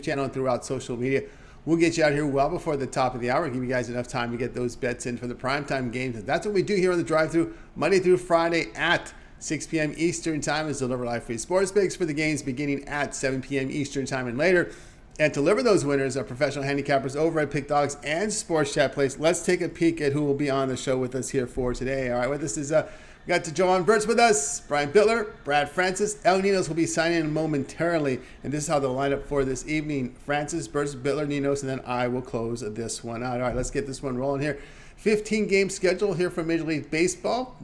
channel and throughout social media. We'll get you out here well before the top of the hour, give you guys enough time to get those bets in for the primetime games. And that's what we do here on the drive-thru, Monday through Friday at 6 p.m. Eastern time, is deliver live free sports picks for the games beginning at 7 p.m. Eastern time and later. And to deliver those winners are professional handicappers over at Pick Dogs and Sports Chat Place. Let's take a peek at who will be on the show with us here for today. All right, with us is we got Jovan Burts with us, Brian Bitler, Brad Francis. Ninos will be signing in momentarily, and this is how they'll line up for this evening. Francis, Burts, Bitler, Ninos, and then I will close this one out. All right, let's get this one rolling here. 15-game schedule here for Major League Baseball.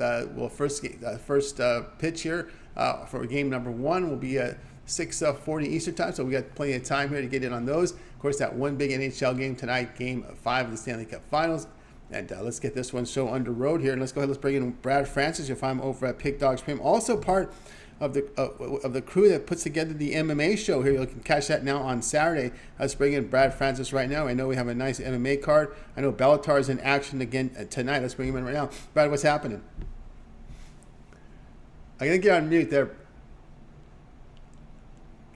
First pitch here for game number one will be 6:40 Eastern time, so we got plenty of time here to get in on those. Of course, that one big NHL game tonight, Game 5 of the Stanley Cup Finals. And let's get this one show under road here. And let's go ahead. Let's bring in Brad Francis. You'll find him over at Pick Dogs Premium. Also part of the crew that puts together the MMA show here. You can catch that now on Saturday. Let's bring in Brad Francis right now. I know we have a nice MMA card. I know Bellator is in action again tonight. Let's bring him in right now. Brad, what's happening? I'm going to get on mute there.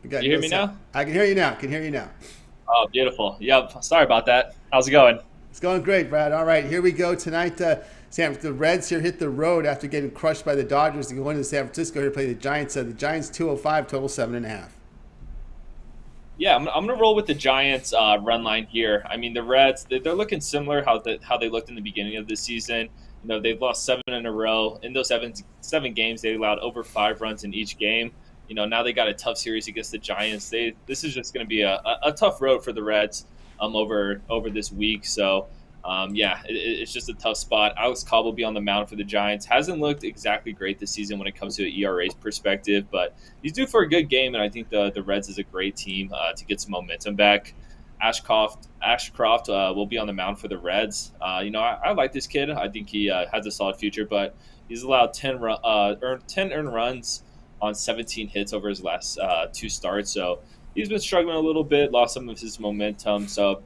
You hear me now? I can hear you now. Oh, beautiful. Yep. Sorry about that. How's it going? It's going great, Brad. All right, here we go tonight. The Reds here hit the road after getting crushed by the Dodgers to go into San Francisco here to play the Giants. The Giants 205, total 7.5. Yeah, I'm going to roll with the Giants run line here. I mean, the Reds, they're looking similar how they looked in the beginning of the season. You know, they've lost 7 in a row. In those seven games, they allowed over 5 runs in each game. You know, now they got a tough series against the Giants. This is just going to be a tough road for the Reds over this week. So, it's just a tough spot. Alex Cobb will be on the mound for the Giants. Hasn't looked exactly great this season when it comes to an ERA perspective, but he's due for a good game, and I think the Reds is a great team to get some momentum back. Ashcroft will be on the mound for the Reds. I like this kid. I think he has a solid future, but he's allowed 10 earned runs on 17 hits over his last 2 starts. So he's been struggling a little bit, lost some of his momentum. So,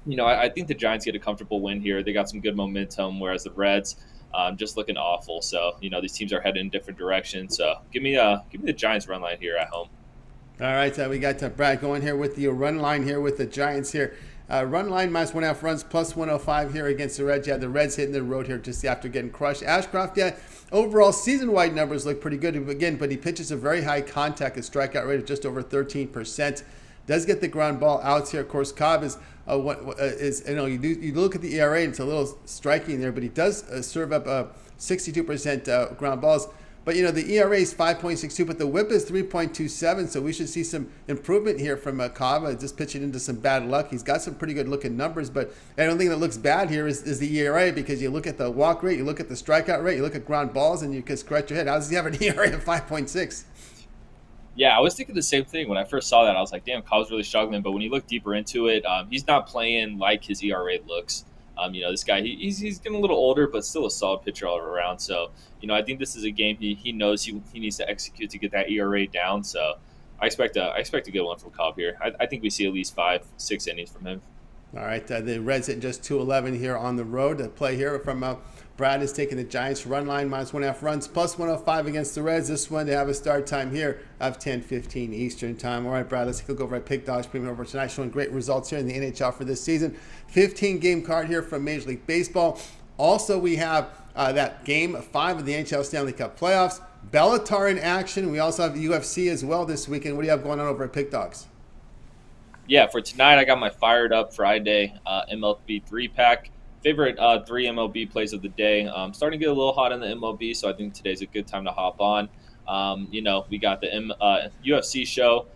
I think the Giants get a comfortable win here. They got some good momentum, whereas the Reds just looking awful. So, these teams are heading in different directions. So give me the Giants run line here at home. All right, we got Brad going here with the run line here with the Giants here. Run line minus 1.5 runs plus 105 here against the Reds. Yeah, the Reds hitting the road here just after getting crushed. Ashcroft, overall season-wide numbers look pretty good again, but he pitches a very high contact, a strikeout rate of just over 13%. Does get the ground ball outs here. Of course, Cobb is you look at the ERA and it's a little striking there, but he does serve up 62% ground balls. But, the ERA is 5.62, but the whip is 3.27, so we should see some improvement here from Cobb, just pitching into some bad luck. He's got some pretty good-looking numbers, but I don't think that looks bad here is the ERA, because you look at the walk rate, you look at the strikeout rate, you look at ground balls, and you can scratch your head. How does he have an ERA of 5.6? Yeah, I was thinking the same thing. When I first saw that, I was like, damn, Cobb's really struggling. But when you look deeper into it, he's not playing like his ERA looks. This guy, he's getting a little older, but still a solid pitcher all around. So, I think this is a game he knows he needs to execute to get that ERA down. So I expect a good one from Cobb here. I think we see at least 5-6 innings from him. All right, the Reds at just 211 here on the road. The play here from Brad is taking the Giants run line minus 1.5 runs plus 105 against the Reds. This one, they have a start time here of 10:15 Eastern time. All right, Brad, let's go over at Pick Dogs Premium over tonight, showing great results here in the NHL for this season. 15-game card here from Major League Baseball. Also, we have that Game 5 of the NHL Stanley Cup Playoffs. Bellator in action. We also have UFC as well this weekend. What do you have going on over at Pick Dogs? Yeah, for tonight, I got my Fired Up Friday MLB 3-pack. Favorite 3 MLB plays of the day. Starting to get a little hot in the MLB, so I think today's a good time to hop on. We got the UFC show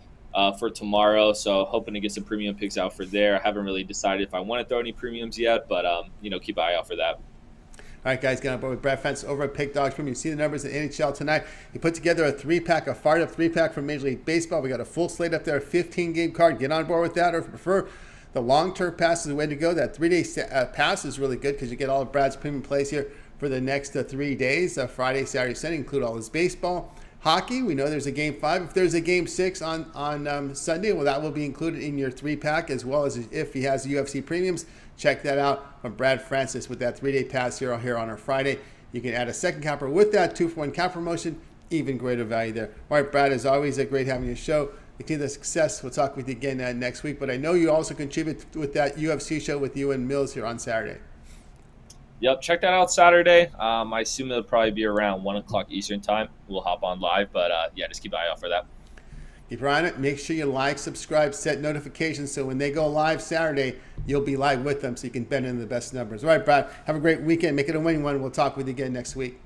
for tomorrow, so hoping to get some premium picks out for there. I haven't really decided if I want to throw any premiums yet, but keep an eye out for that. All right, guys, get on board with Brad Francis over at Pick Dogs Premium. You see the numbers in NHL tonight. He put together a 3-pack, a Fired Up 3-pack from Major League Baseball. We got a full slate up there, a 15-game card. Get on board with that, or if you prefer, the long-term pass is the way to go. That 3-day pass is really good because you get all of Brad's premium plays here for the next 3 days, Friday, Saturday, Sunday, include all his baseball. Hockey, we know there's a Game 5. If there's a Game 6 on Sunday, well, that will be included in your 3-pack, as well as if he has UFC premiums. Check that out from Brad Francis with that 3-day pass here on our Friday. You can add a second capper with that 2-for-1 cap promotion. Even greater value there. All right, Brad, as always, great having your show. Continue the success. We'll talk with you again next week. But I know you also contribute with that UFC show with you and Mills here on Saturday. Yep, check that out Saturday. I assume it'll probably be around 1 o'clock Eastern time. We'll hop on live, but yeah, just keep an eye out for that. Keep your eye on it. Make sure you like, subscribe, set notifications so when they go live Saturday, you'll be live with them so you can bet in the best numbers. All right, Brad, have a great weekend. Make it a winning one. We'll talk with you again next week.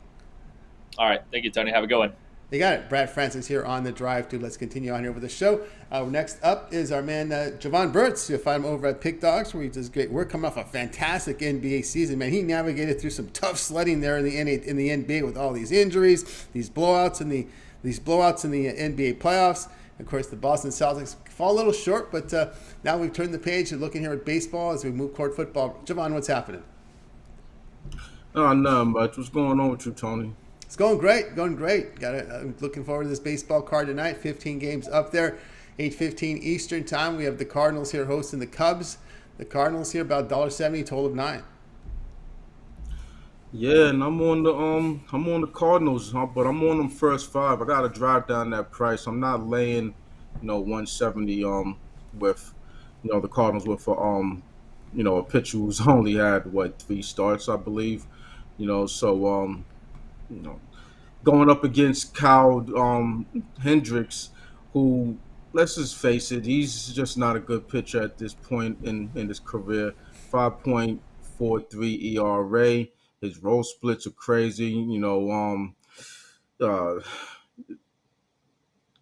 All right. Thank you, Tony. Have a good one. You got it. Brad Francis here on the Drive Thru. Let's continue on here with the show. Next up is our man, Jovan Burts. You'll find him over at Pick Dogs, where he does great work. Coming off a fantastic NBA season, man. He navigated through some tough sledding there in the NBA with all these injuries, these blowouts in the NBA playoffs. Of course, the Boston Celtics fall a little short, but now we've turned the page and looking here at baseball as we move toward football. Jovan, what's happening? Nothing much. What's going on with you, Tony? It's going great, I'm looking forward to this baseball card tonight. 15 games up there, 8:15 Eastern time. We have the Cardinals here hosting the Cubs. The Cardinals here about $1.70, total of 9. Yeah, and I'm on the Cardinals, but I'm on them first 5. I gotta drive down that price. I'm not laying, 170 with, the Cardinals with a pitcher who's only had 3 starts, I believe. Going up against Kyle Hendricks, who, let's just face it, he's just not a good pitcher at this point in his career. 5.43 ERA. His roll splits are crazy.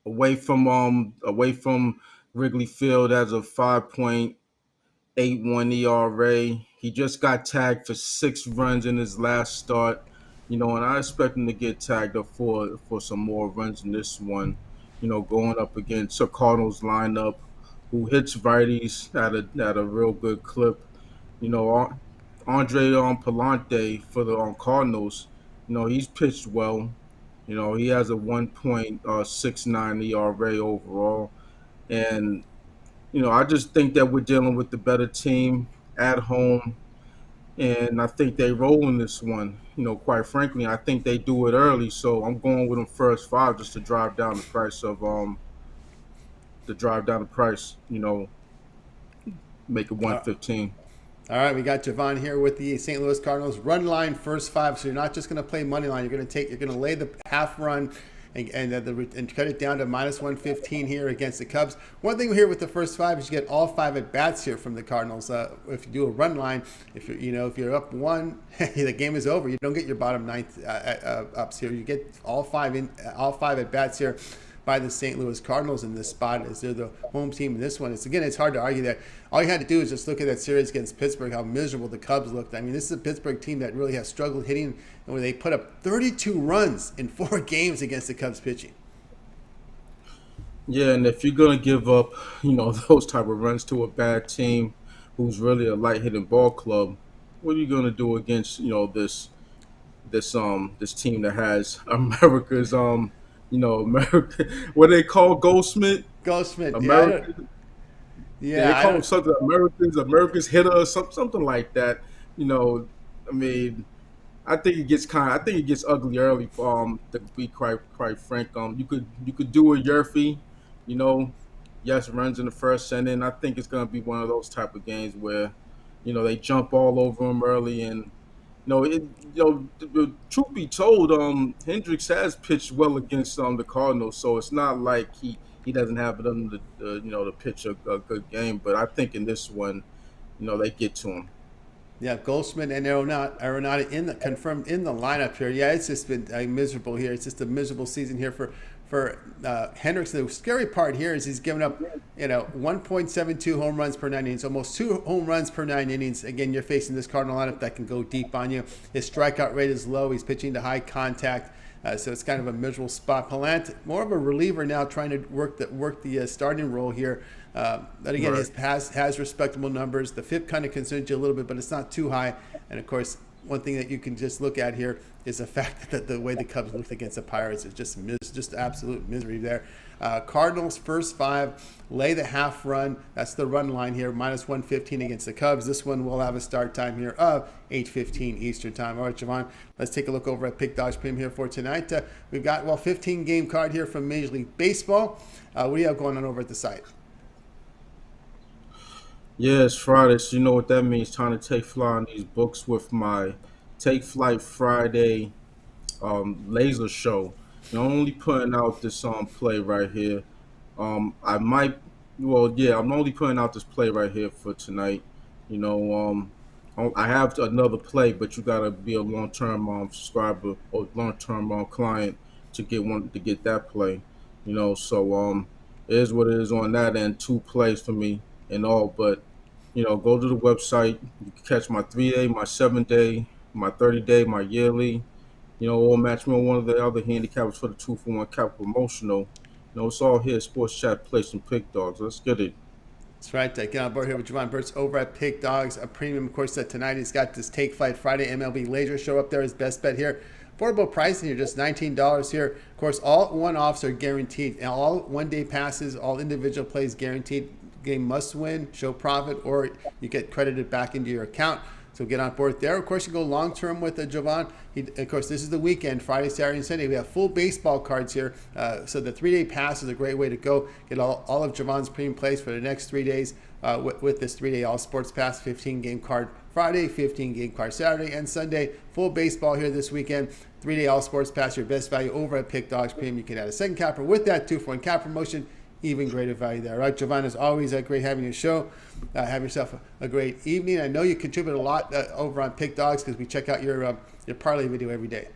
Away from Wrigley Field as a 5.81 ERA. He just got tagged for 6 runs in his last start. And I expect him to get tagged up for some more runs in this one. Going up against a Cardinals lineup who hits righties at a real good clip. Andre Palante for the Cardinals, he's pitched well. He has a 1.69 ERA overall. And, I just think that we're dealing with the better team at home. And I think they roll in this one. Quite frankly, I think they do it early. So I'm going with them first 5 just to drive down the price make it 115. All right, we got Jovan here with the St. Louis Cardinals. Run line first 5, so you're not just going to play money line. You're going to lay the half run and cut it down to -115 here against the Cubs. One thing here with the first 5 is you get all 5 at bats here from the Cardinals. If you do a run line, if you're up 1, the game is over. You don't get your bottom 9th ups here. You get all 5 at bats here by the St. Louis Cardinals in this spot as they're the home team in this one. It's hard to argue that. All you had to do is just look at that series against Pittsburgh, how miserable the Cubs looked. I mean, this is a Pittsburgh team that really has struggled hitting, and where they put up 32 runs in 4 games against the Cubs pitching. Yeah, and if you're going to give up, those type of runs to a bad team who's really a light-hitting ball club, what are you going to do against, this team that has America's America, what they call Goldschmidt. American, they call him something America's hitter or something like that. I mean, I think it gets ugly early. To be quite frank, you could do a Yerfy, yes, runs in the first inning. I think it's going to be one of those type of games where, they jump all over him early and. Truth be told, Hendricks has pitched well against the Cardinals, so it's not like he doesn't have it under to pitch a good game. But I think in this one, they get to him. Yeah, Goldschmidt and Arenado confirmed in the lineup here. Yeah, it's just been miserable here. It's just a miserable season here for Hendricks. The scary part here is he's given up 1.72 home runs per 9 innings, almost 2 home runs per 9 innings. Again, you're facing this Cardinal lineup that can go deep on you. His strikeout rate is low. He's pitching to high contact, so it's kind of a miserable spot. Palante, more of a reliever now, trying to work the starting role here. But again, right. Has respectable numbers. The FIP kind of concerns you a little bit, but it's not too high. And of course, one thing that you can just look at here is the fact that the way the Cubs looked against the Pirates is just absolute misery there. Cardinals first 5, lay the half run. That's the run line here, minus 115 against the Cubs. This one will have a start time here of 8:15 Eastern time. All right, Jovan, let's take a look over at Pick Dogs Premium here for tonight. We've got, 15 game card here from Major League Baseball. What do you have going on over at the site? Yeah, it's Friday, so you know what that means. Time to take flight on these books with my Take Flight Friday laser show. You're only putting out this play right here. I might, well, yeah, I'm only putting out this play right here for tonight. You know, I have another play, but you gotta be a long-term subscriber or long-term client to get that play. You know, so it is what it is on that end. 2 plays for me and all, but you know, go to the website. You can catch my 3-day, my 7-day, my 30-day, my yearly. You know, or match me on one of the other handicaps for the 2-for-1 cap promotional. You know, it's all here. Sports Chat, Play some Pick Dogs. Let's get it. That's right. Get on board here with Jovan Burts over at Pick Dogs. A premium, of course, that tonight he's got this Take Flight Friday MLB laser show up there. His best bet here. Affordable pricing here, just $19 here. Of course, all one-offs are guaranteed. And all one-day passes, all individual plays guaranteed. Game must win, show profit, or you get credited back into your account. So get on board there. Of course, you go long-term with Jovan. Of course, this is the weekend, Friday, Saturday, and Sunday. We have full baseball cards here. So the 3-day pass is a great way to go. Get all of Jovan's premium plays for the next 3 days with this 3-day all sports pass, 15-game card Friday, 15-game card Saturday and Sunday. Full baseball here this weekend. 3-day all sports pass, your best value over at Pick Dogs Premium. You can add a second capper with that 2-for-1 cap promotion. Even greater value there. All right, Jovan, as always, great having your show. Have yourself a great evening. I know you contribute a lot over on Pick Dogs because we check out your parlay video every day.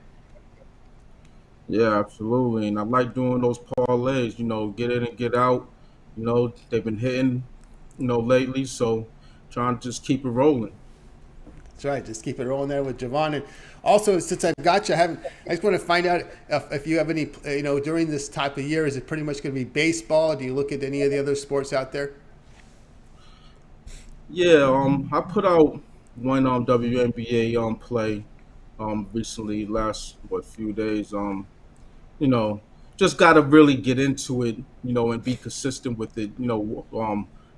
Yeah, absolutely. And I like doing those parlays, you know, get in and get out. You know, they've been hitting, you know, lately, so trying to just keep it rolling. That's right. Just keep it rolling there with Jovan. And also, since I've got you, I just want to find out if you have any, during this type of year, is it pretty much going to be baseball? Do you look at any of the other sports out there? Yeah, I put out one WNBA play recently, last few days. You know, just gotta really get into it, you know, and be consistent with it. You know,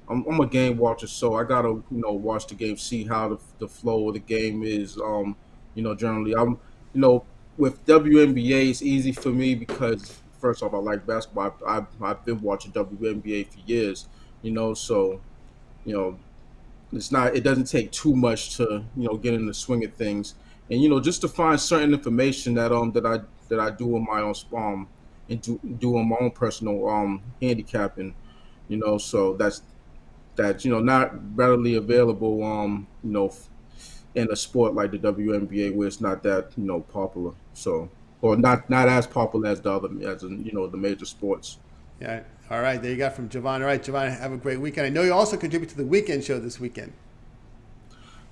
I'm a game watcher, so I gotta, you know, watch the game, see how the flow of the game is. You know, generally, with WNBA, it's easy for me because first off, I like basketball. I've been watching WNBA for years, you know, so you know, it doesn't take too much to, you know, get in the swing of things, and you know, just to find certain information that I do in my own and do on my own personal handicapping, you know, so that's you know, not readily available you know, in a sport like the WNBA where it's not that, you know, popular, so, or not as popular as you know, the major sports. Yeah. All right. There you got from Jovan. All right, Jovan, have a great weekend. I know you also contribute to the weekend show this weekend.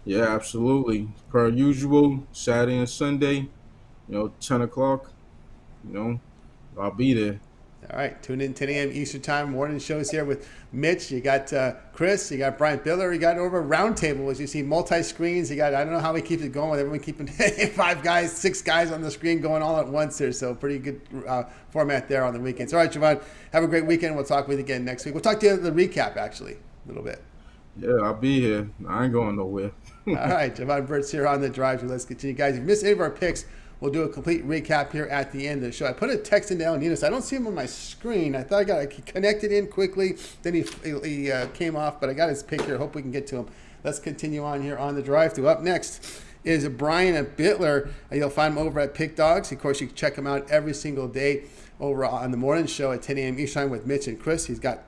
Yeah, absolutely. Per usual, Saturday and Sunday, you know, 10 o'clock, you know, I'll be there. All right, tune in 10 a.m. Eastern Time. Morning shows here with Mitch. You got Chris. You got Brian Bitler. You got over Roundtable, as you see, multi-screens. You got, I don't know how he keeps it going with everyone keeping 6 guys on the screen going all at once here. So pretty good format there on the weekends. All right, Jovan, have a great weekend. We'll talk with you again next week. We'll talk to you the recap, actually, a little bit. Yeah, I'll be here. I ain't going nowhere. All right, Jovan Burts here on the drive. Let's continue. Guys, if you missed any of our picks, we'll do a complete recap here at the end of the show. I put a text in down, Ninos. I don't see him on my screen. I thought I got connected in quickly. Then he came off, but I got his pick here. Hope we can get to him. Let's continue on here on the drive-thru. Up next is Brian at Bitler. You'll find him over at Pick Dogs. Of course, you can check him out every single day over on the morning show at 10 a.m. Eastern Time with Mitch and Chris. He's got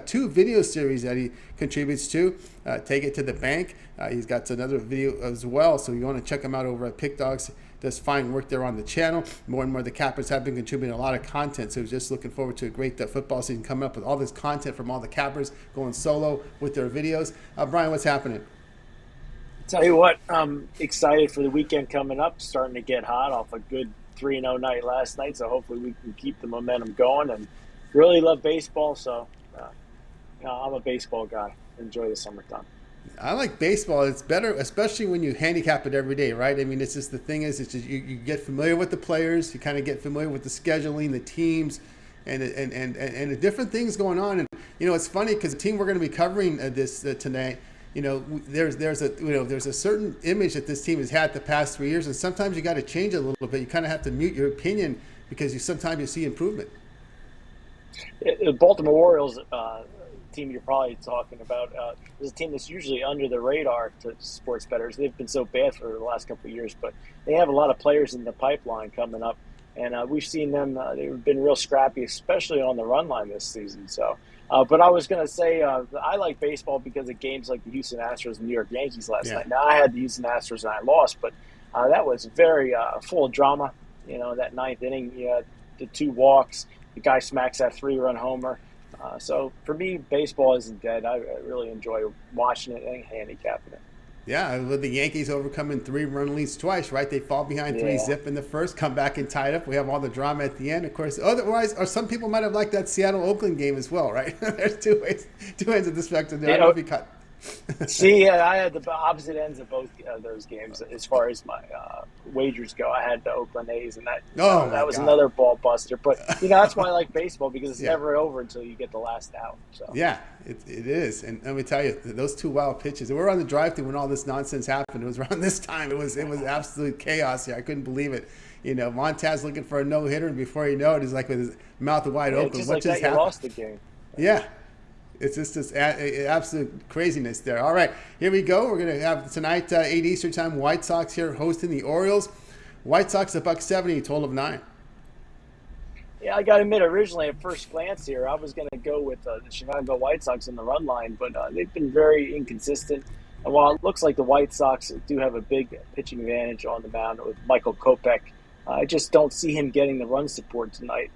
2 video series that he contributes to. Take It to the Bank. He's got another video as well, so you want to check him out over at Pick Dogs. Does fine work there on the channel. More and more the Cappers have been contributing a lot of content, so just looking forward to a great football season coming up with all this content from all the Cappers going solo with their videos. Brian, what's happening? Tell you what, I'm excited for the weekend coming up. Starting to get hot off a good 3-0 night last night, so hopefully we can keep the momentum going. And really love baseball, so I'm a baseball guy. Enjoy the summertime. I like baseball. It's better, especially when you handicap it every day, right? I mean, it's just the thing is, it's just you get familiar with the players, you kind of get familiar with the scheduling, the teams, and the different things going on. And it's funny because the team we're going to be covering this tonight. There's a certain image that this team has had the past 3 years, and sometimes you got to change it a little bit. You kind of have to mute your opinion because sometimes you see improvement. The Baltimore Orioles team you're probably talking about is a team that's usually under the radar to sports bettors. They've been so bad for the last couple of years, but they have a lot of players in the pipeline coming up, and we've seen them. They've been real scrappy, especially on the run line this season. So. But I was going to say I like baseball because of games like the Houston Astros and New York Yankees last night. Now, I had the Houston Astros and I lost, but that was very full of drama. That ninth inning, you had the 2 walks. The guy smacks that 3-run homer. So for me, baseball isn't dead. I really enjoy watching it and handicapping it. Yeah, with the Yankees overcoming 3-run leads twice, right? They fall behind 3-zip in the first, come back and tie it up. We have all the drama at the end, of course. Otherwise, or some people might have liked that Seattle-Oakland game as well, right? There's two ends of the spectrum there. I don't know if you cut. See, I had the opposite ends of both those games as far as my wagers go. I had the Oakland A's, and that was another ball buster. But that's why I like baseball, because it's never over until you get the last out. So. Yeah, it is. And let me tell you, those 2 wild pitches. We were on the drive-thru when all this nonsense happened. It was around this time. It was absolute chaos here. I couldn't believe it. Montez looking for a no-hitter, and before you know it, he's like with his mouth wide open. Just what like that, you lost the game. Yeah. It's just this absolute craziness there. All right, here we go. We're going to have tonight, 8 Eastern time, White Sox here hosting the Orioles. White Sox $1.70, total of 9. Yeah, I got to admit, originally at first glance here, I was going to go with the Chicago White Sox in the run line, but they've been very inconsistent. And while it looks like the White Sox do have a big pitching advantage on the mound with Michael Kopech, I just don't see him getting the run support tonight.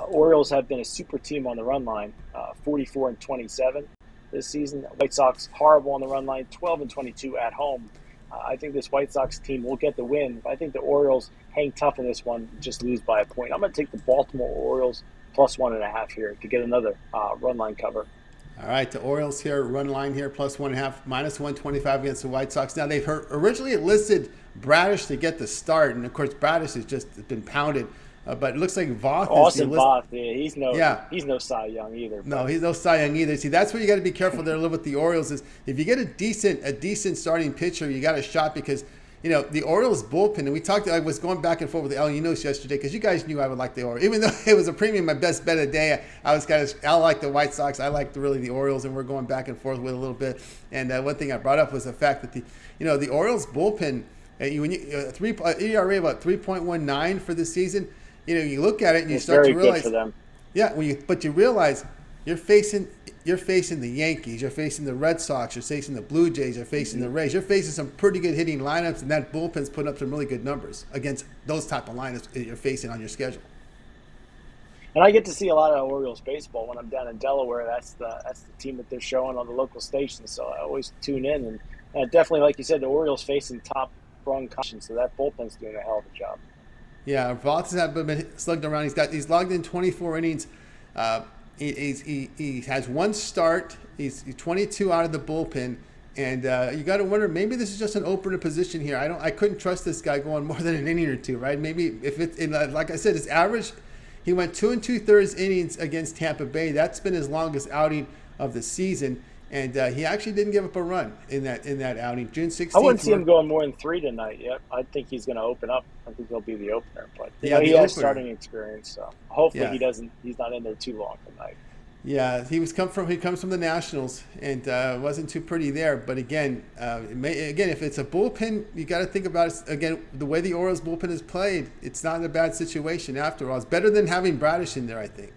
Orioles have been a super team on the run line, 44-27 this season. White Sox horrible on the run line, 12-22 at home. I think this White Sox team will get the win. I think the Orioles hang tough in this one, just lose by a point. I'm going to take the Baltimore Orioles plus 1.5 here to get another run line cover. All right, the Orioles here, run line here, plus 1.5, minus 125 against the White Sox. Now, they've originally listed Bradish to get the start, and of course, Bradish has just been pounded. But it looks like Voth Austin Voth, he's no Cy Young either. No, he's no Cy Young either. See, that's where you got to be careful there a little with the Orioles is if you get a decent starting pitcher, you got a shot because the Orioles bullpen, and I was going back and forth with El Ninos yesterday because you guys knew I would like the Orioles. Even though it was a premium, my best bet of the day, I like the White Sox. I like really the Orioles, and we're going back and forth with a little bit. And one thing I brought up was the fact that the Orioles bullpen, when ERA about 3.19 for the season. You look at it and you start to realize, good for them. Yeah, but you realize you're facing the Yankees, you're facing the Red Sox, you're facing the Blue Jays, you're facing the Rays, you're facing some pretty good hitting lineups, and that bullpen's putting up some really good numbers against those type of lineups that you're facing on your schedule. And I get to see a lot of Orioles baseball when I'm down in Delaware. That's the team that they're showing on the local station, so I always tune in. And definitely, like you said, the Orioles facing top-rung competition, so that bullpen's doing a hell of a job. Yeah, Voth has been slugged around. He's logged in 24 innings. He has 1 start. He's 22 out of the bullpen, and you got to wonder maybe this is just an opener position here. I couldn't trust this guy going more than an inning or 2, right? Maybe if it's like I said, his average. He went 2 2/3 innings against Tampa Bay. That's been his longest outing of the season. And he actually didn't give up a run in that outing. June 16th. I wouldn't see him going more than 3 tonight. Yep. I think he's going to open up. I think he'll be the opener. But he has starting experience, so hopefully he's not in there too long tonight. Yeah, he comes from the Nationals and wasn't too pretty there. But again, if it's a bullpen, you got to think about it. Again, the way the Orioles bullpen is played, it's not in a bad situation after all. It's better than having Bradish in there, I think.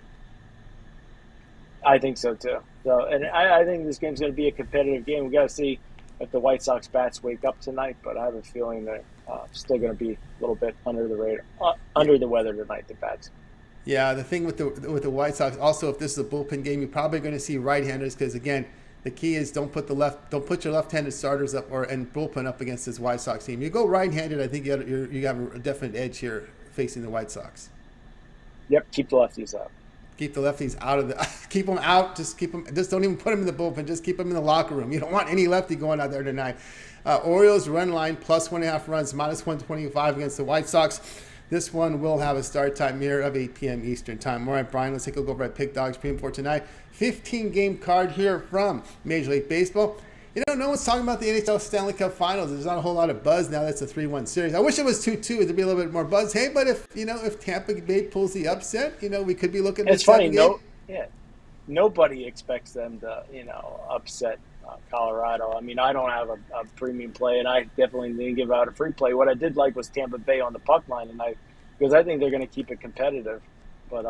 I think so too. So, and I think this game's going to be a competitive game. We got to see if the White Sox bats wake up tonight, but I have a feeling they're still going to be a little bit under the radar, under the weather tonight. The bats. Yeah, the thing with the White Sox, also, if this is a bullpen game, you're probably going to see right-handers because again, the key is don't put your left-handed starters up and bullpen up against this White Sox team. You go right-handed, I think you have a definite edge here facing the White Sox. Yep, keep the lefties out. Keep the lefties out of the – keep them out. Just don't even put them in the bullpen. Just keep them in the locker room. You don't want any lefty going out there tonight. Orioles run line plus 1.5 runs, minus 125 against the White Sox. This one will have a start time here of 8 p.m. Eastern time. All right, Brian, let's take a look over at Pick Dogs Premium for tonight. 15-game card here from Major League Baseball. You know, no one's talking about the NHL Stanley Cup Finals. There's not a whole lot of buzz now. That's a 3-1 series. I wish it was 2-2. There'd be a little bit more buzz. Hey, but if Tampa Bay pulls the upset, we could be looking at it's funny. Nobody expects them to, upset Colorado. I mean, I don't have a premium play, and I definitely didn't give out a free play. What I did like was Tampa Bay on the puck line, because I think they're going to keep it competitive. But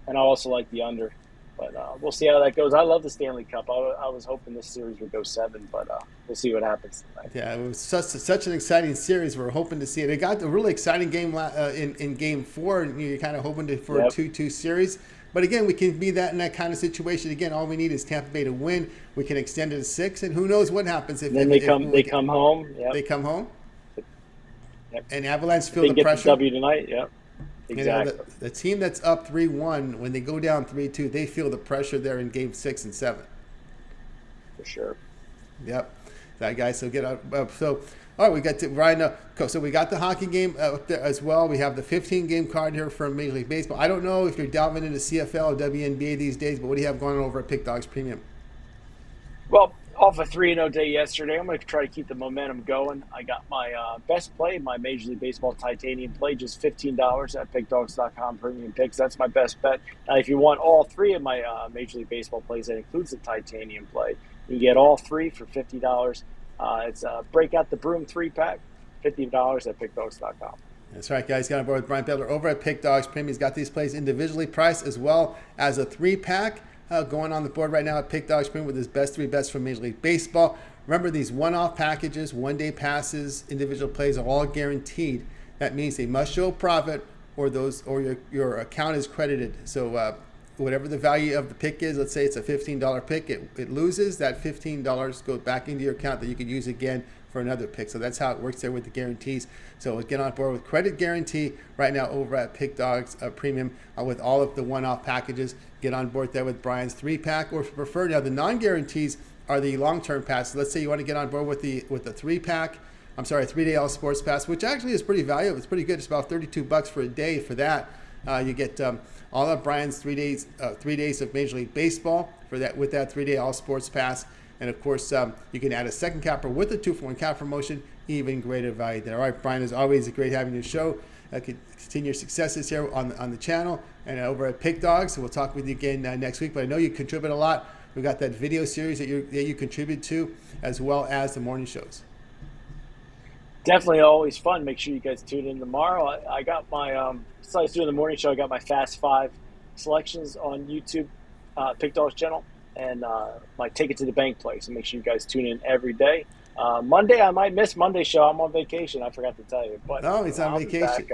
and I also like the under. But we'll see how that goes. I love the Stanley Cup. I was hoping this series would go 7, but we'll see what happens tonight. Yeah, it was such an exciting series. We're hoping to see it. It got a really exciting game in Game 4, and you're kind of hoping for a 2-2 series. But again, we can be in that kind of situation. Again, all we need is Tampa Bay to win. We can extend it to 6, and who knows what happens if they come home. Yep. They come home. Yep. And Avalanche feel the get pressure. The W tonight. Yep. Exactly. The team that's up 3-1, when they go down 3-2, they feel the pressure there in Game 6 and 7. For sure. Yep. That guy. So get up. All right, we got Ryan. So we got the hockey game up there as well. We have the 15-game card here from Major League Baseball. I don't know if you're delving into CFL or WNBA these days, but what do you have going on over at Pick Dogs Premium? Well, off a 3-0 day yesterday, I'm going to try to keep the momentum going. I got my best play, my Major League Baseball titanium play, just $15 at pickdogs.com premium picks. That's my best bet. Now, if you want all 3 of my Major League Baseball plays, that includes the titanium play, you get all 3 for $50. It's Break Out the Broom 3-pack, $50 at pickdogs.com. That's right, guys. Got on board with Brian Bitler over at Pick Dogs Premium. He's got these plays individually priced as well as a 3-pack. Going on the board right now at Pick Dogs Premium with his best 3 bets from Major League Baseball. Remember, these one-off packages, one-day passes, individual plays are all guaranteed. That means they must show a profit, or your account is credited. So whatever the value of the pick is, let's say it's a $15 pick, it loses. That $15 goes back into your account that you could use again for another pick. So that's how it works there with the guarantees. So get on board with credit guarantee right now over at Pick Dogs Premium with all of the one-off packages. Get on board there with Brian's 3-pack, or if you prefer, now the non-guarantees are the long-term passes. Let's say you want to get on board with the 3-pack. I'm sorry, a 3-day all sports pass, which actually is pretty valuable. It's pretty good. It's about $32 for a day for that. You get all of Brian's 3 days of Major League Baseball for that with that 3-day all sports pass. And of course, you can add a second capper with a 2-for-1 cap promotion, even greater value there. All right, Brian, as always, great having you show. Continue your successes here on the channel and over at Pick Dogs. So we'll talk with you again next week. But I know you contribute a lot. We've got that video series that you contribute to, as well as the morning shows. Definitely always fun. Make sure you guys tune in tomorrow. I got my, besides doing the morning show, I got my Fast 5 selections on YouTube, Pick Dogs channel, and my Take It to the Bank play. So make sure you guys tune in every day. Monday, I might miss Monday's show. I'm on vacation. I forgot to tell you. But no, he's on vacation.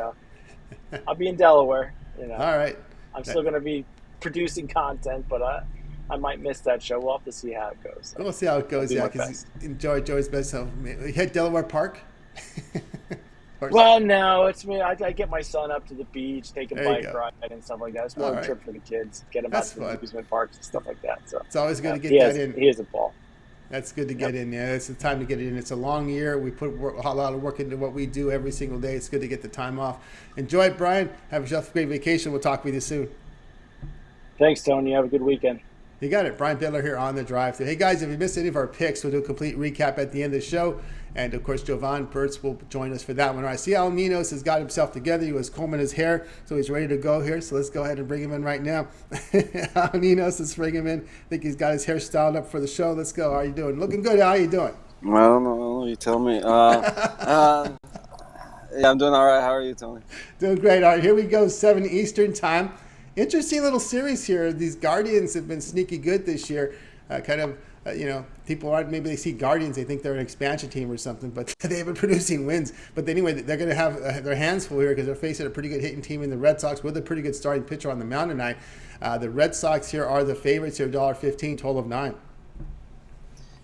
I'll be in Delaware. All right. I'm still going to be producing content, but I might miss that show. We'll have to see how it goes. We'll see how it goes, yeah, because enjoy Joey's best. So, you hit Delaware Park? Well, no, it's me. I get my son up to the beach, take a bike ride and stuff like that. It's more of a trip for the kids, get them out to the amusement parks and stuff like that. So it's always good to get that in. He has a ball. That's good to get in. Yeah, it's the time to get it in. It's a long year. We put a lot of work into what we do every single day. It's good to get the time off. Enjoy it, Brian. Have yourself a great vacation. We'll talk with you soon. Thanks, Tony. Have a good weekend. You got it. Brian Bitler here on the drive thru. Hey, guys, if you missed any of our picks, we'll do a complete recap at the end of the show. And, of course, Jovan Burts will join us for that one. All right, see how Ninos has got himself together. He was combing his hair, so he's ready to go here. So let's go ahead and bring him in right now. Ninos, let's bring him in. I think he's got his hair styled up for the show. Let's go. How are you doing? Looking good. How are you doing? I don't know. You tell me. Yeah, I'm doing all right. How are you, Tony? Doing great. All right, here we go, 7 Eastern time. Interesting little series here. These Guardians have been sneaky good this year. People aren't, maybe they see Guardians, they think they're an expansion team or something, but they have been producing wins. But anyway, they're going to have their hands full here because they're facing a pretty good hitting team in the Red Sox with a pretty good starting pitcher on the mound tonight. The Red Sox here are the favorites here, $1.15, total of 9.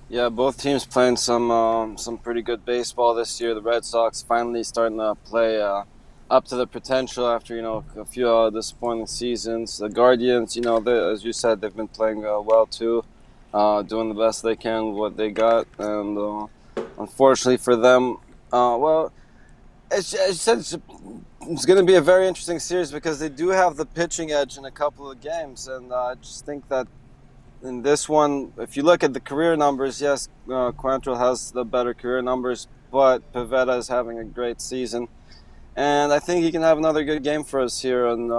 Yeah, both teams playing some pretty good baseball this year. The Red Sox finally starting to play a up to the potential after a few disappointing seasons. The Guardians, as you said, they've been playing well too, doing the best they can with what they got, and unfortunately for them, well, it's going to be a very interesting series because they do have the pitching edge in a couple of games, and I just think that in this one, if you look at the career numbers, yes, Quantrill has the better career numbers, but Pivetta is having a great season. And I think he can have another good game for us here, and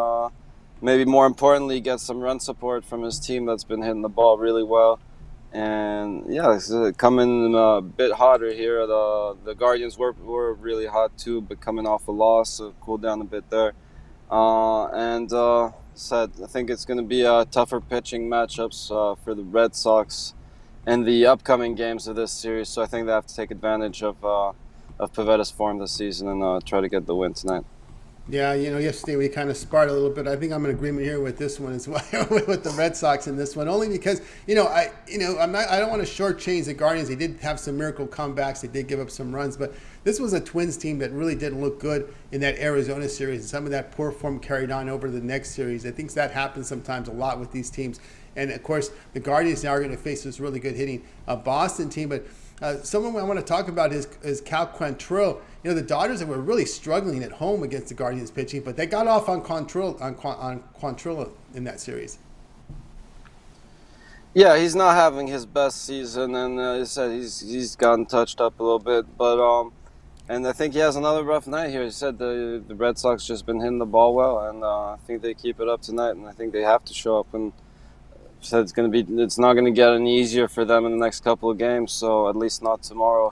maybe more importantly, get some run support from his team that's been hitting the ball really well. And yeah, it's coming a bit hotter here. The Guardians were really hot too, but coming off a loss, so cooled down a bit there. Said I think it's going to be tougher pitching matchups for the Red Sox in the upcoming games of this series. So I think they have to take advantage of Pivetta's form this season and try to get the win tonight. Yeah, yesterday we kind of sparred a little bit. I think I'm in agreement here with this one as well, with the Red Sox in this one, only because I don't want to shortchange the Guardians. They did have some miracle comebacks. They did give up some runs, but this was a Twins team that really didn't look good in that Arizona series, and some of that poor form carried on over the next series. I think that happens sometimes a lot with these teams, and of course the Guardians now are going to face this really good hitting Boston team, but. Someone I want to talk about is Cal Quantrill. The Dodgers were really struggling at home against the Guardians pitching, but they got off on Quantrill in that series. Yeah, he's not having his best season, and he said he's gotten touched up a little bit, but and I think he has another rough night here. He said the Red Sox just been hitting the ball well, and I think they keep it up tonight, and I think they have to show up and. Said it's not going to get any easier for them in the next couple of games, so at least not tomorrow.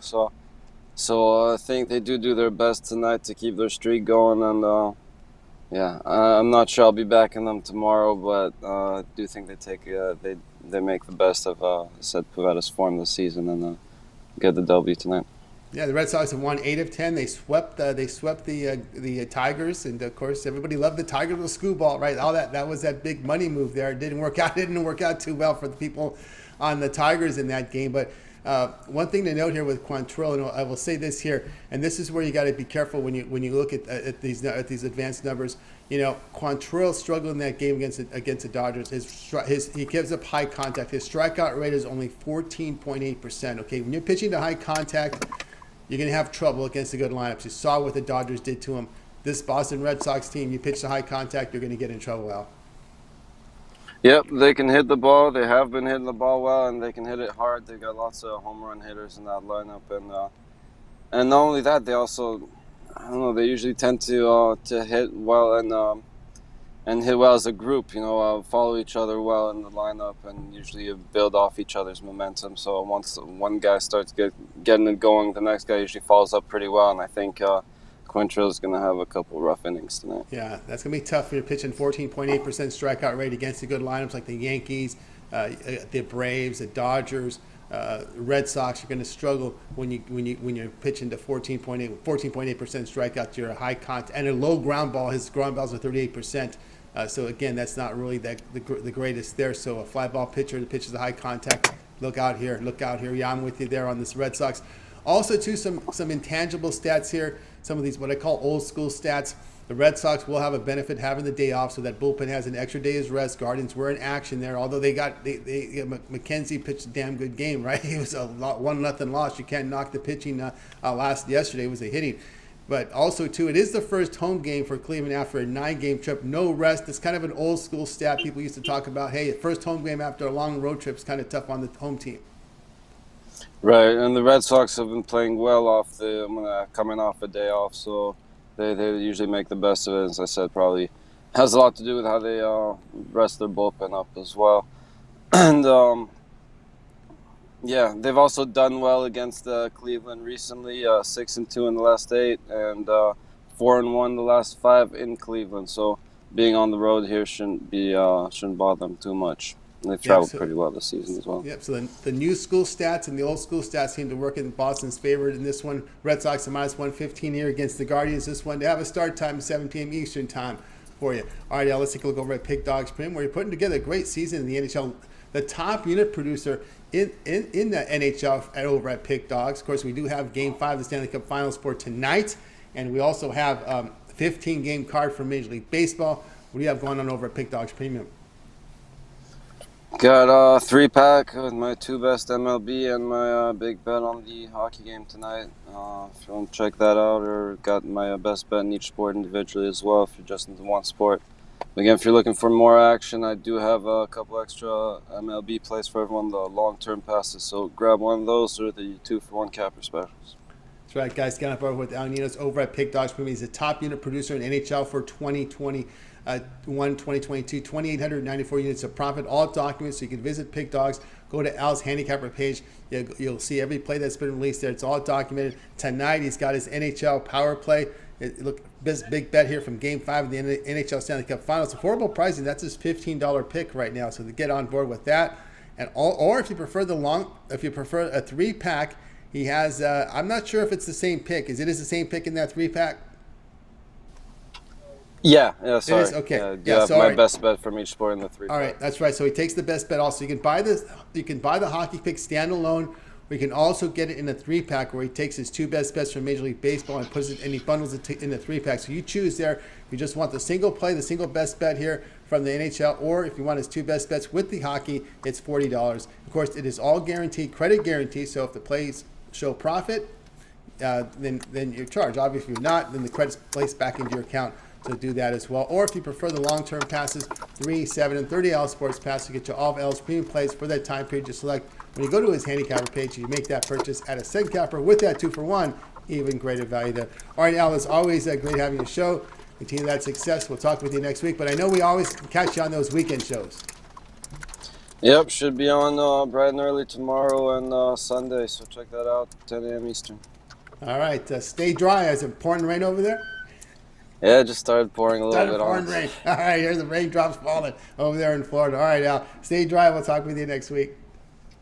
So I think they do their best tonight to keep their streak going, and I'm not sure I'll be backing them tomorrow, but I do think they make the best of Pivetta's form this season and get the W tonight. Yeah, the Red Sox have won 8 of 10. They swept the Tigers, and of course everybody loved the Tigers with screw ball, right? All that was that big money move there. It didn't work out too well for the people on the Tigers in that game. But one thing to note here with Quantrill, and I will say this here, and this is where you got to be careful when you look at these advanced numbers. Quantrill struggled in that game against the Dodgers. He gives up high contact. His strikeout rate is only 14.8%. Okay, when you're pitching to high contact, you're going to have trouble against the good lineups. You saw what the Dodgers did to him. This Boston Red Sox team, you pitch to high contact, you're going to get in trouble, Al. Yep, they can hit the ball. They have been hitting the ball well, and they can hit it hard. They've got lots of home run hitters in that lineup. And not only that, they also, they usually tend to hit well and hit well as a group, follow each other well in the lineup and usually build off each other's momentum. So once one guy starts getting it going, the next guy usually follows up pretty well. And I think Quantrill is going to have a couple rough innings tonight. Yeah, that's going to be tough when you're pitching 14.8% strikeout rate against the good lineups like the Yankees, the Braves, the Dodgers. Red Sox are going to struggle when you're pitching to 14.8% strikeout to your high contact and a low ground ball. His ground balls are 38%. So again, that's not really the greatest there. So a fly ball pitcher that pitches a high contact, look out here. Yeah, I'm with you there on this Red Sox. Also, too, some intangible stats here. Some of these what I call old school stats. The Red Sox will have a benefit having the day off, so that bullpen has an extra day's rest. Guardians were in action there, although McKenzie pitched a damn good game, right? It was a 1-0 loss. You can't knock the pitching yesterday. It was a hitting. But also, too, it is the first home game for Cleveland after a 9-game trip. No rest. It's kind of an old school stat. People used to talk about, hey, first home game after a long road trip is kind of tough on the home team. Right, and the Red Sox have been playing well coming off a day off, so they usually make the best of it. As I said, probably has a lot to do with how they rest their bullpen up as well. And yeah, they've also done well against Cleveland recently. 6-2 in the last 8, and 4-1 the last 5 in Cleveland. So being on the road here shouldn't bother them too much. And they've traveled pretty well this season as well. Yep. So the new school stats and the old school stats seem to work in Boston's favor in this one. Red Sox are -115 here against the Guardians. This one, they have a start time 7 p.m. Eastern time for you. All right, let's take a look over at Pick Dogs Prim, where you're putting together a great season in the NHL. The top unit producer in the NHL over at Pick Dogs. Of course, we do have Game 5 of the Stanley Cup Finals for tonight, and we also have 15-game card from Major League Baseball. What do you have going on over at Pick Dogs Premium? Got a 3-pack with my 2 best MLB and my big bet on the hockey game tonight. If you want to check that out, or got my best bet in each sport individually as well if you're just into one sport. Again, if you're looking for more action, I do have a couple extra MLB plays for everyone, the long-term passes. So grab one of those or the 2-for-1 capper specials. That's right, guys. Get up with Ninos over at Pick Dogs Premium. He's the top unit producer in NHL for 2021, 2022, 2,894 units of profit, all documents. So you can visit Pick Dogs, go to Al's handicapper page. You'll see every play that's been released there. It's all documented. Tonight, he's got his NHL power play. Look, big bet here from Game 5 of the NHL Stanley Cup Finals. Affordable pricing. That's his $15 pick right now. So to get on board with that, or if you prefer a 3-pack. He has, I'm not sure if it's the same pick. Is the same pick in that 3-pack? Yeah, sorry. It is? Okay. Yeah, my best bet from each sport in the 3-pack. All right, that's right. So he takes the best bet also. You can buy the hockey pick standalone. We can also get it in a 3-pack where he takes his 2 best bets from Major League Baseball and puts it, and he bundles it in a 3-pack. So you choose there. If you just want the single play, the single best bet here from the NHL, or if you want his 2 best bets with the hockey, it's $40. Of course, it is all guaranteed, credit guarantee. So if the plays show profit, then you're charged. Obviously, if you're not, then the credit's placed back into your account. So do that as well. Or if you prefer the long-term passes, 3, 7, and 30 L sports pass to get you all of L's premium plays for that time period. Just select when you go to his handicapper page, you make that purchase at a cent capper with that 2-for-1, even greater value there. All right, Al, it's always great having your show. Continue that success. We'll talk with you next week. But I know we always catch you on those weekend shows. Yep, should be on bright and early tomorrow and Sunday. So check that out, 10 a.m. Eastern. All right, stay dry. Is it pouring rain over there? Yeah, it just started pouring a little bit on. Rain. All right, here's the raindrops falling over there in Florida. All right, Al, stay dry. We'll talk with you next week.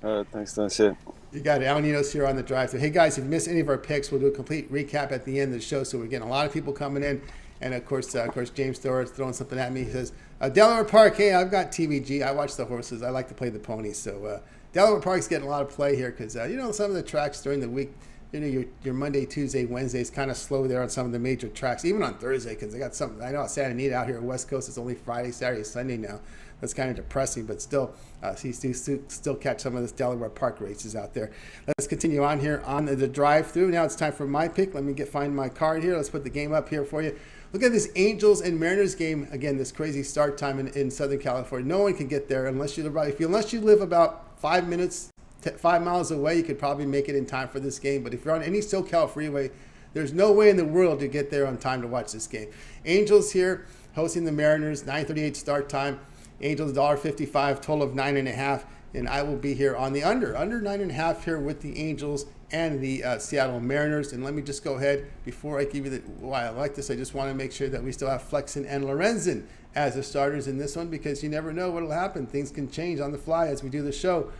All right, thanks. That's it. You got it. Al Ninos here on the drive. So, hey, guys, if you missed any of our picks, we'll do a complete recap at the end of the show. So we're getting a lot of people coming in. And, of course, James Thor is throwing something at me. He says, Delaware Park, hey, I've got TVG. I watch the horses. I like to play the ponies. So Delaware Park's getting a lot of play here because, some of the tracks during the week, your Monday, Tuesday, Wednesday is kind of slow there on some of the major tracks, even on Thursday, because they got something. I know it's Santa Anita out here West Coast. It's only Friday, Saturday, Sunday now. That's kind of depressing, but still, still catch some of this Delaware Park races out there. Let's continue on here on the drive-through. Now it's time for my pick. Let me find my card here. Let's put the game up here for you. Look at this Angels and Mariners game. Again, this crazy start time in Southern California. No one can get there unless you live about 5 miles away. You could probably make it in time for this game. But if you're on any SoCal freeway, there's no way in the world to get there on time to watch this game. Angels here hosting the Mariners, 9:38 start time. Angels $1.55, total of 9.5, and I will be here on the under 9.5 here with the Angels and the Seattle Mariners. And let me just go ahead before I give you why I like this. I just want to make sure that we still have Flexen and Lorenzen as the starters in this one, because you never know what will happen. Things can change on the fly as we do the show.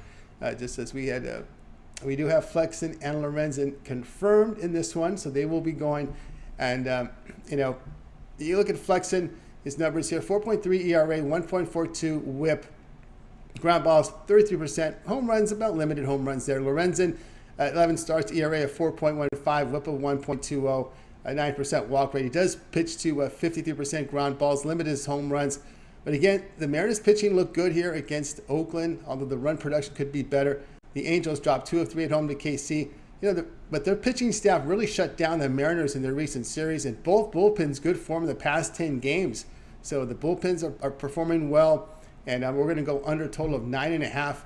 Just as we do have Flexen and Lorenzen confirmed in this one, so they will be going. And you look at Flexen. His numbers here: 4.3 ERA, 1.42 WHIP, ground balls 33%, home runs about limited home runs there. Lorenzen, 11 starts, ERA of 4.15, WHIP of 1.20, a 9% walk rate. He does pitch to 53% ground balls, limited his home runs. But again, the Mariners pitching looked good here against Oakland, although the run production could be better. The Angels dropped 2 of 3 at home to KC. But their pitching staff really shut down the Mariners in their recent series, and both bullpens good form in the past 10 games. So the bullpens are performing well, and we're going to go under a total of 9.5,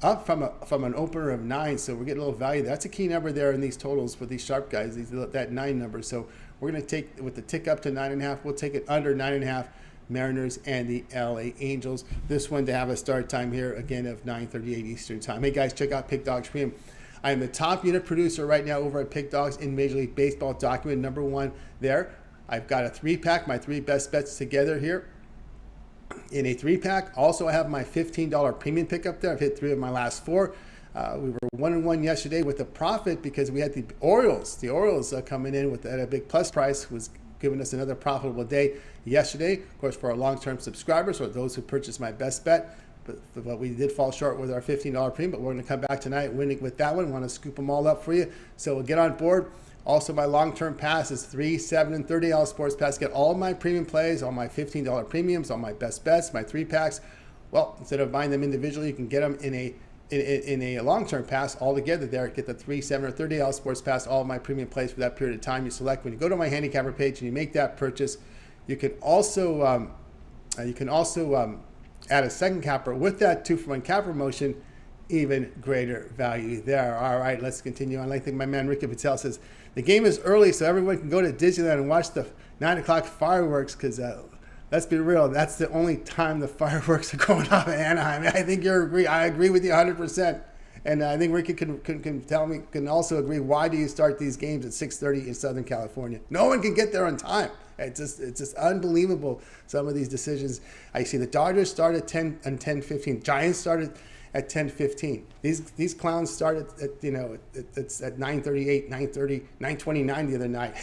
up from an opener of 9. So we're getting a little value. That's a key number there in these totals for these sharp guys, that 9 number. So we're going to take, with the tick up to 9.5, we'll take it under 9.5. Mariners and the LA Angels. This one to have a start time here again of 9:38 Eastern time. Hey guys, check out Pick Dogs Premium. I am the top unit producer right now over at Pick Dogs in Major League Baseball, document number 1 there. I've got a 3-pack, my 3 best bets together here in a 3-pack. Also, I have my $15 premium pick up there. I've hit 3 of my last 4. We were 1-1 yesterday with a profit because we had the Orioles. The Orioles coming in at a big plus price was giving us another profitable day yesterday. Of course, for our long-term subscribers or those who purchased my best bet, but we did fall short with our $15 premium, but we're going to come back tonight winning with that one. Want to scoop them all up for you. So get on board. Also, my long-term pass is $3, $7, and $30 sports pass. Get all my premium plays, all my $15 premiums, all my best bets, my 3-packs. Well, instead of buying them individually, you can get them in a long-term pass all together there. Get the $3, $7, or $30 sports pass, all of my premium plays for that period of time. You select when you go to my handicapper page and you make that purchase. You can also add a second capper with that 2-for-1 capper promotion. Even greater value there. All right, let's continue on. I think my man Ricky Patel says the game is early, so everyone can go to Disneyland and watch the 9 o'clock fireworks. Because let's be real, that's the only time the fireworks are going off in Anaheim. I think I agree with you 100%. And I think Ricky can also agree. Why do you start these games at 6:30 in Southern California? No one can get there on time. It's just unbelievable. Some of these decisions. I see the Dodgers start at 10 and 10:15. Giants started at 10:15. These clowns started at it's at 9:38, 9:30, 9:29 the other night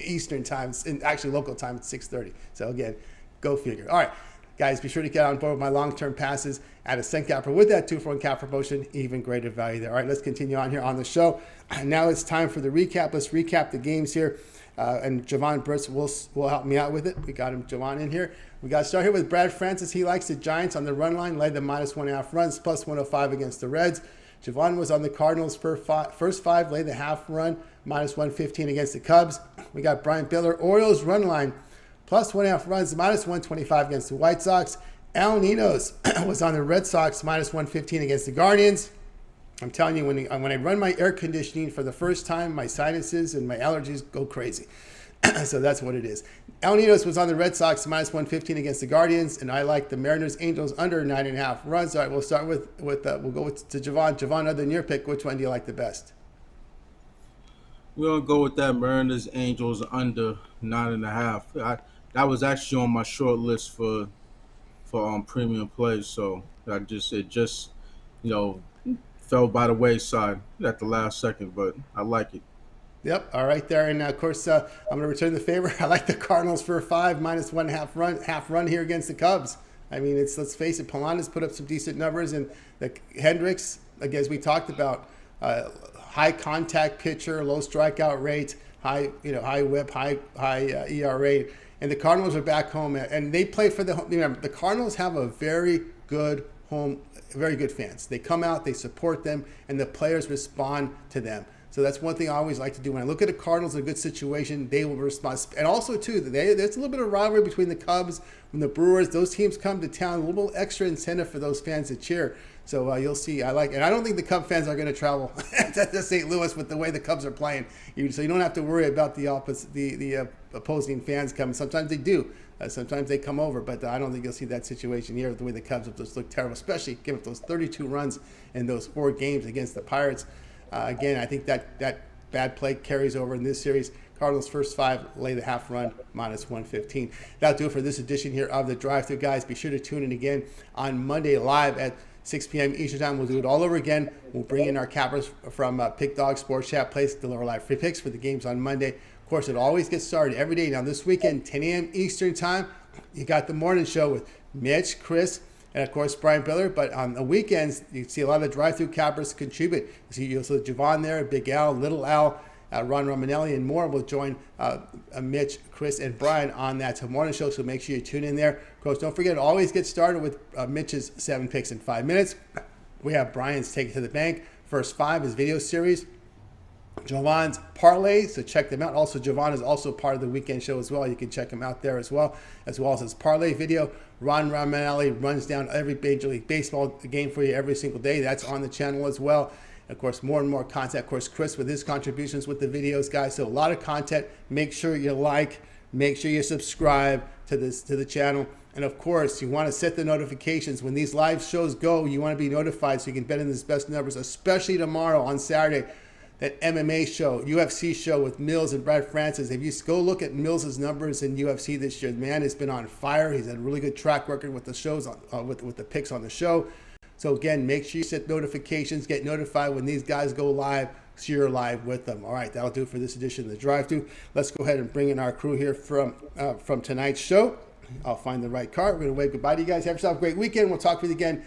Eastern time, and actually local time at 6:30. So again, go figure. All right, guys, be sure to get on board with my long-term passes at a cent capper with that 2-for-1 cap promotion. Even greater value there. All right, let's continue on here on the show. Now it's time for the recap. Let's recap the games here. And Jovan Burts will help me out with it. We got him, Jovan, in here. We got to start here with Brad Francis. He likes the Giants on the run line, led the -1.5 runs, plus 105 against the Reds. Jovan was on the Cardinals first 5, laid the half run, -115 against the Cubs. We got Brian Bitler, Orioles run line, plus 1.5 runs, -125 against the White Sox. Al Ninos was on the Red Sox, -115 against the Guardians. I'm telling you, when I run my air conditioning for the first time, my sinuses and my allergies go crazy. So that's what it is. El Ninos was on the Red Sox, -115 against the Guardians, and I like the Mariners Angels under 9.5 runs. All right, we'll start with we'll go to Jovan. Jovan, other than your pick, which one do you like the best? We're gonna go with that Mariners Angels under 9.5. That was actually on my short list for premium plays, so it just fell by the wayside at the last second, but I like it. Yep, all right there. And of course, I'm going to return the favor. I like the Cardinals for a 5, -1.5 half run here against the Cubs. I mean, let's face it, Polanco's put up some decent numbers, and the Hendricks, again, as we talked about, high contact pitcher, low strikeout rate, high whip, high ERA, and the Cardinals are back home, and they play for the Cardinals have a very good home. Very good fans. They come out, they support them, and the players respond to them. So that's one thing I always like to do. When I look at the Cardinals in a good situation, they will respond. And also, too, there's a little bit of rivalry between the Cubs and the Brewers. Those teams come to town, a little extra incentive for those fans to cheer. So you'll see. And I don't think the Cub fans are going to travel to St. Louis with the way the Cubs are playing. So you don't have to worry about the opposing fans coming. Sometimes they do. Sometimes they come over, but I don't think you'll see that situation here with the way the Cubs have just looked terrible, especially given those 32 runs in those 4 games against the Pirates. Again, I think that bad play carries over in this series. Cardinals first 5, lay the half run, -115. That'll do it for this edition here of the Drive-Thru, guys. Be sure to tune in again on Monday live at 6 p.m. Eastern Time. We'll do it all over again. We'll bring in our cappers from Pick Dog Sports Chat Place, deliver live free picks for the games on Monday. Of course, it always gets started every day. Now, this weekend, 10 a.m. Eastern Time, you got the morning show with Mitch, Chris, and, of course, Brian Bitler. But on the weekends, you see a lot of the drive-through cappers contribute. You see Jovan there, Big Al, Little Al, Ron Romanelli, and more will join Mitch, Chris, and Brian on that morning show. So make sure you tune in there. Of course, don't forget, it always gets started with Mitch's 7 picks in 5 minutes. We have Brian's Take It to the Bank. First 5 is video series. Jovan's parlays, so check them out. Also, Jovan is also part of the weekend show as well. You can check him out there as well as his parlay video. Ron Romanelli runs down every Major League Baseball game for you every single day. That's on the channel as well. Of course, more and more content. Of course, Chris with his contributions with the videos, guys. So a lot of content. Make sure you like, make sure you subscribe to the channel. And of course, you want to set the notifications when these live shows go. You want to be notified so you can bet in these best numbers, especially tomorrow on Saturday. That MMA show, UFC show with Mills and Brad Francis. If you go look at Mills' numbers in UFC this year, the man has been on fire. He's had a really good track record with the shows, with the picks on the show. So again, make sure you set notifications, get notified when these guys go live, so you're live with them. All right, that'll do it for this edition of the Drive-Thru. Let's go ahead and bring in our crew here from tonight's show. I'll find the right card. We're going to wave goodbye to you guys. Have yourself a great weekend. We'll talk with you again